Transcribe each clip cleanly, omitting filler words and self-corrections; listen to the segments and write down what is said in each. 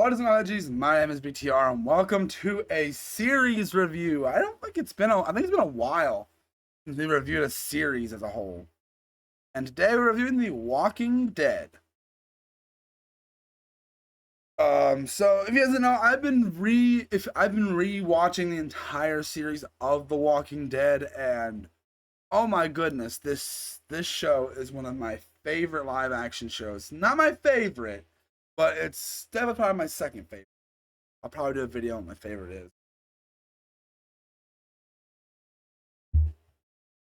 What is up, G's? My name is BTR, and welcome to a series review. I don't think I think it's been a while since we reviewed a series as a whole. And today we're reviewing The Walking Dead. So if you guys don't know, I've been re-watching the entire series of The Walking Dead, and oh my goodness, this show is one of my favorite live action shows. Not my favorite, but it's definitely probably my second favorite. I'll probably do a video on my favorite is.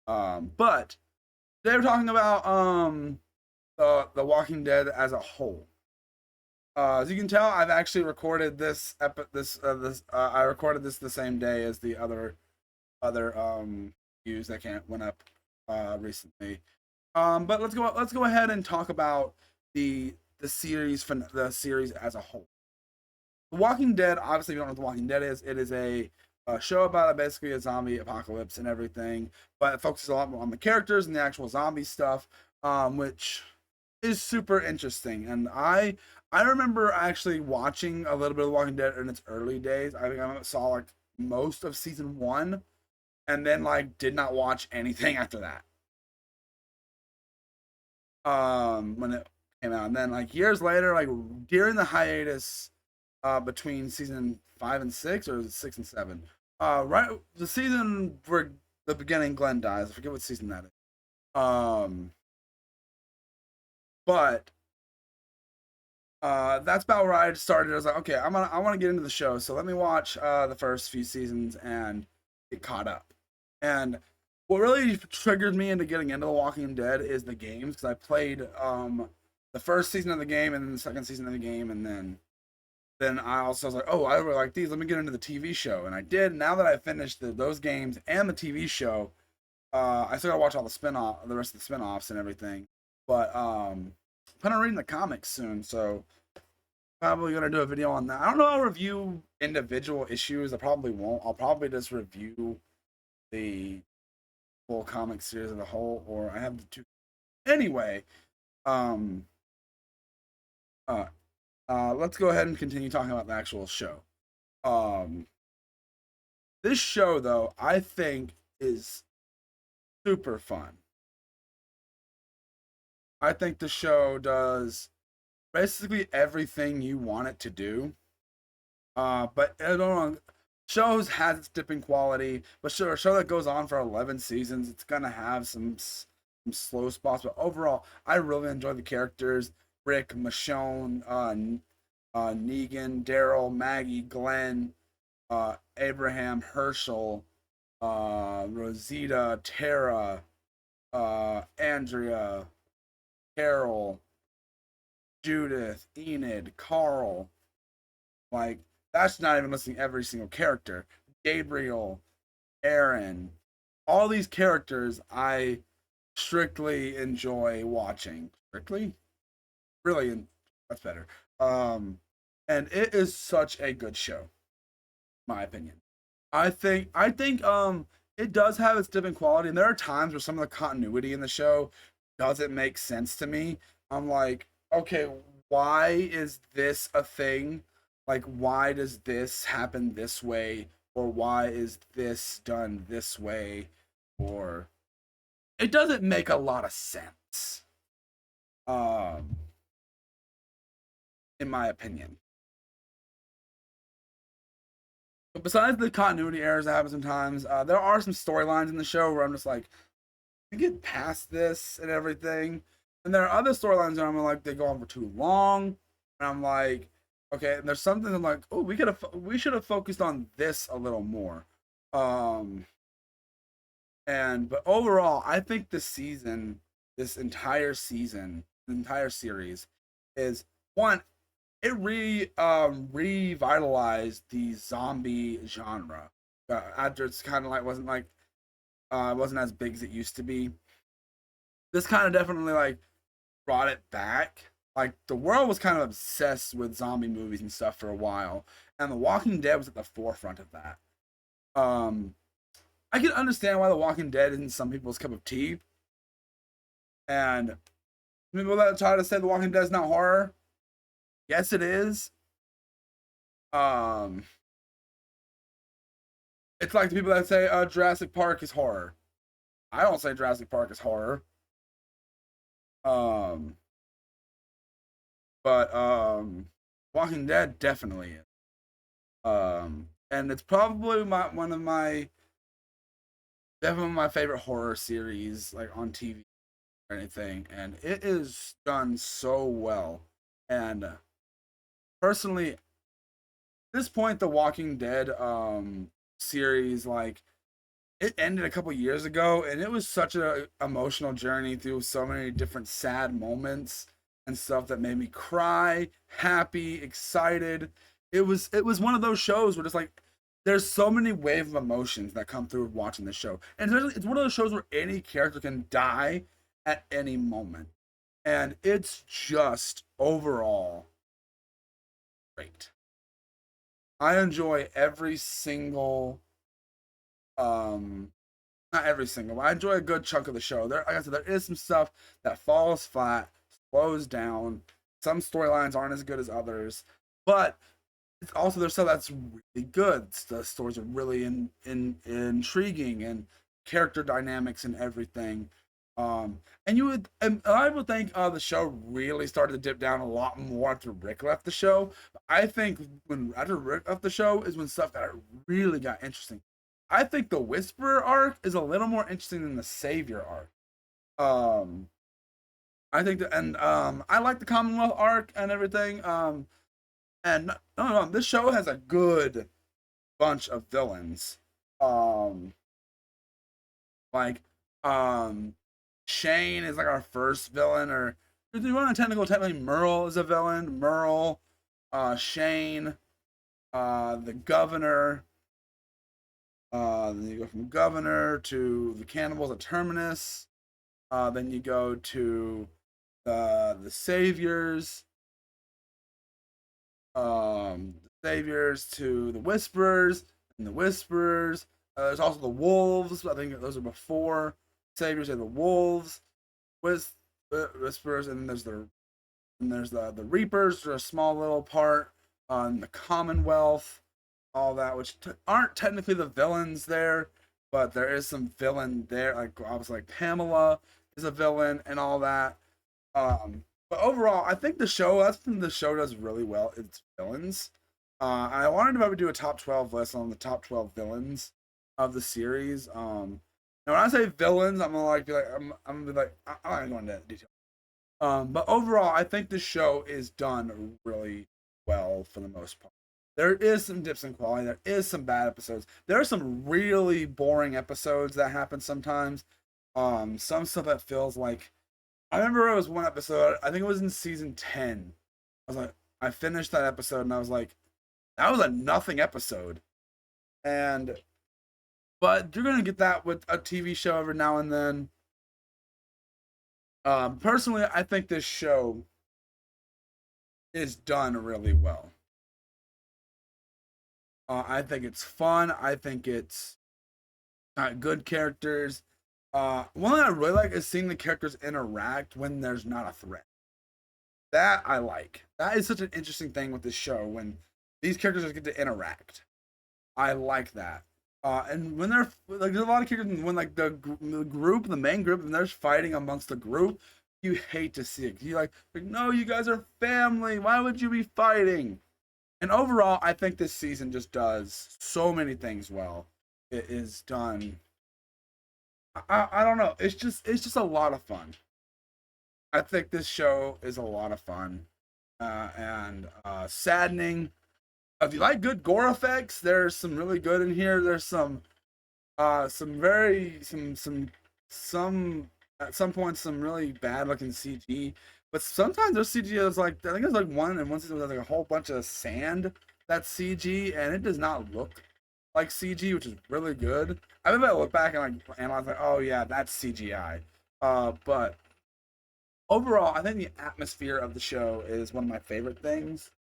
But today we're talking about the Walking Dead as a whole. As you can tell, I've actually recorded I recorded this the same day as the other views that went up recently. But let's go ahead and talk about the series as a whole. The Walking Dead, obviously, if you don't know what The Walking Dead is, it is a show about basically a zombie apocalypse and everything, but it focuses a lot more on the characters and the actual zombie stuff, which is super interesting. And I remember actually watching a little bit of The Walking Dead in its early days. I think I saw like most of season 1, and then like did not watch anything after that. When it came out, and then like years later, like during the hiatus between season 5 and 6, or 6 and 7, right, the season where the beginning Glenn dies. I forget what season that is. But that's about where I started. I was like, okay, I want to get into the show, so let me watch the first few seasons and get caught up. And what really triggered me into getting into The Walking Dead is the games, because I played the first season of the game and then the second season of the game, and then I also was like, oh, I really like these. Let me get into the TV show, and I did. Now that I finished those games and the TV show, I still gotta watch all the rest of the spinoffs and everything. But I'm planning on reading the comics soon, so probably gonna do a video on that. I don't know. I'll review individual issues. I probably won't. I'll probably just review the full comic series as a whole, or I have the two. Anyway, um, uh, let's go ahead and continue talking about the actual show. Um, this show, though, I think is super fun. I think the show does basically everything you want it to do. But I don't know, shows has its dipping quality, but a show that goes on for 11 seasons, it's gonna have some slow spots. But overall, I really enjoy the characters: Rick, Michonne, Negan, Daryl, Maggie, Glenn, Abraham, Herschel, Rosita, Tara, Andrea, Carol, Judith, Enid, Carl. Like, that's not even listing every single character. Gabriel, Aaron, all these characters I strictly enjoy watching. Strictly? Really, that's better. And it is such a good show, my opinion. I think it does have its different quality, and there are times where some of the continuity in the show doesn't make sense to me. I'm like, okay, why is this a thing? Like, why does this happen this way? Or why is this done this way? Or it doesn't make a lot of sense. Um, in my opinion. But besides the continuity errors that happen sometimes, there are some storylines in the show where I'm just like, I get past this and everything. And there are other storylines that I'm like, they go on for too long. And I'm like, okay, and there's something I'm like, oh, we should have focused on this a little more. But overall, I think this entire season, the entire series, is one, it revitalized the zombie genre. After it's kind of like wasn't as big as it used to be. This kind of definitely like brought it back. Like, the world was kind of obsessed with zombie movies and stuff for a while, and The Walking Dead was at the forefront of that. Um, I can understand why The Walking Dead isn't some people's cup of tea, and people that try to say The Walking Dead is not horror, yes, it is. Um, it's like the people that say Jurassic Park is horror. I don't say Jurassic Park is horror. Um, but Walking Dead definitely is. And it's probably one of my definitely my favorite horror series like on TV or anything, and it is done so well. And personally, at this point, the Walking Dead series like it ended a couple years ago, and it was such a emotional journey through so many different sad moments and stuff that made me cry, happy, excited. It was one of those shows where just like there's so many wave of emotions that come through watching the show, and it's one of those shows where any character can die at any moment, and it's just overall great. I enjoy every single um not every single, but I enjoy a good chunk of the show. There, like I said, there is some stuff that falls flat, slows down. Some storylines aren't as good as others, but it's also there's stuff that's really good. The stories are really intriguing and character dynamics and everything. And I would think the show really started to dip down a lot more after Rick left the show. I think when after Rick left the show is when stuff really got interesting. I think the Whisperer arc is a little more interesting than the Savior arc. Um, I think that, and I like the Commonwealth arc and everything. And no, this show has a good bunch of villains. Um, like Shane is like our first villain, or if you want to technically Merle is a villain. Merle, Shane, the governor. Then you go from governor to the cannibals at Terminus. Then you go to the saviors. The saviors to the whisperers and the whisperers. There's also the wolves. I think those are before saviors and the wolves. Whisperers, and then there's the reapers. Are a small little part on the Commonwealth, all that, which aren't technically the villains there, but there is some villain there. Like obviously, like Pamela is a villain and all that. But overall, I think that's something the show does really well. It's villains. I wanted to probably do a top 12 list on the top 12 villains of the series. Now when I say villains, I'm gonna like be like I'm gonna be like I'm not gonna go into detail. But overall, I think the show is done really well for the most part. There is some dips in quality. There is some bad episodes. There are some really boring episodes that happen sometimes. Some stuff that feels like I remember it was one episode. I think it was in season 10. I was like, I finished that episode and I was like, that was a nothing episode. And but you're gonna get that with a TV show every now and then. Personally, I think this show is done really well. I think it's fun. I think it's good characters. One that I really like is seeing the characters interact when there's not a threat. That I like. That is such an interesting thing with this show when these characters just get to interact. I like that. And when they're like, there's a lot of characters when like the main group, and they're fighting amongst the group, you hate to see it. You like, no, you guys are family. Why would you be fighting? And overall, I think this season just does so many things well. It is done. I don't know. It's just a lot of fun. I think this show is a lot of fun, and saddening. If you like good gore effects, there's some really good in here. There's some very some at some points some really bad looking CG, but sometimes there's CG is like I think there's like one season there's like a whole bunch of sand that's CG and it does not look like CG, which is really good. I remember I look back and like analyze like, oh yeah, that's CGI. But overall, I think the atmosphere of the show is one of my favorite things.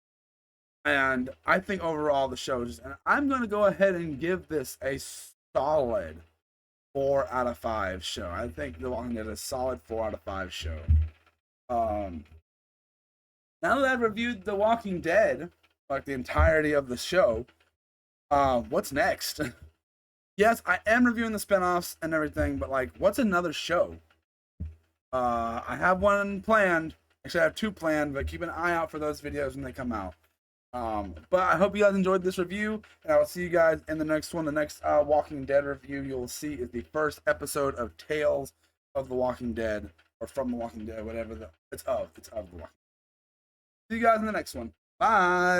And I think overall the show just, and I'm going to go ahead and give this a solid 4 out of 5 show. I think The Walking Dead is a solid 4 out of 5 show. Um, Now that I've reviewed The Walking Dead, like the entirety of the show, what's next? Yes, I am reviewing the spinoffs and everything, but like, what's another show? I have one planned. Actually, I have two planned, but keep an eye out for those videos when they come out. But I hope you guys enjoyed this review, and I will see you guys in the next one. The next Walking Dead review you'll see is the first episode of Tales of the Walking Dead, or From the Walking Dead, whatever it's of the Walking Dead. See you guys in the next one. Bye!